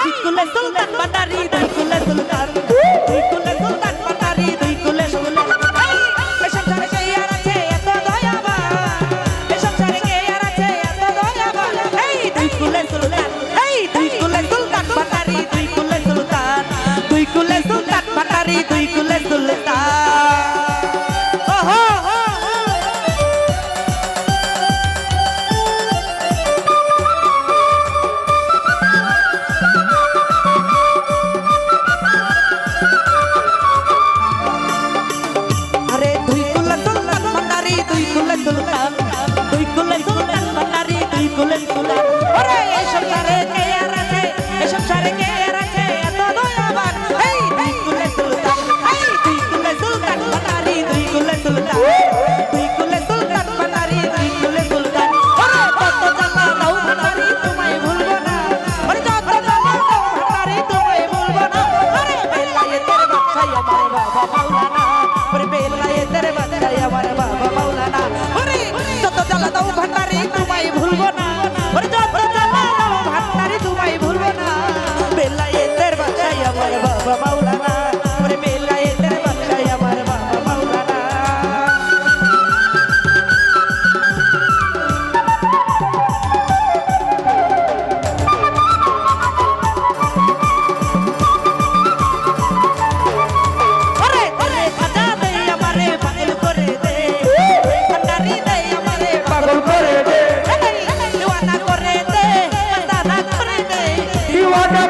দুই কুলে সুলতান ভান্ডারি দুই কুলে সুলতান দুই কুলে সুলতান ভান্ডারি দুই কুলে সুলতান এই সংসারে কে আর আছে এত দয়াবান এই সংসারে কে আর আছে এত দয়াবান এই দুই কুলে সুলতান এই দুই কুলে সুলতান ভান্ডারি দুই কুলে সুলতান দুই কুলে সুলতান ভান্ডারি দুই কুলে সুলতান ওহো সুলতান দুই কুলে সুলতান ভান্ডারি দুই কুলে সুলতান ওরে এই সংসারে কে আর আছে এই সংসারে কে আর আছে এত দয়াবান এই দুই কুলে সুলতান এই দুই কুলে সুলতান ভান্ডারি দুই কুলে সুলতান দুই কুলে সুলতান ভান্ডারি দুই কুলে সুলতান ওরে কত জ্বালা দাও ভান্ডারি তোমায় ভুলবো না ওরে যত জ্বালা দাও ভান্ডারি তোমায় ভুলবো না ওরে বেলায়েতের বাদশা আমার বাবা মাওলানা ওরে বেলায়েতের বাদশা আমার বাবা মাওলানা যত জ্বালা দাও ভান্ডারি তোমায় ভুলবো না ওরে যত জ্বালা দাও ভান্ডারি তোমায় ভুলবো না বেলায়েতের বাদশা আমার বাবা মাওলানা ওরে বেলায়েতের বাদশা আমার বাবা মাওলানা ওরে ওরে খাজা দে আমারে পাগল করে দে ভান্ডারি দে আমারে পাগল করে দে দিওয়ানা করে দে মাস্তানা করে দে দিওয়ানা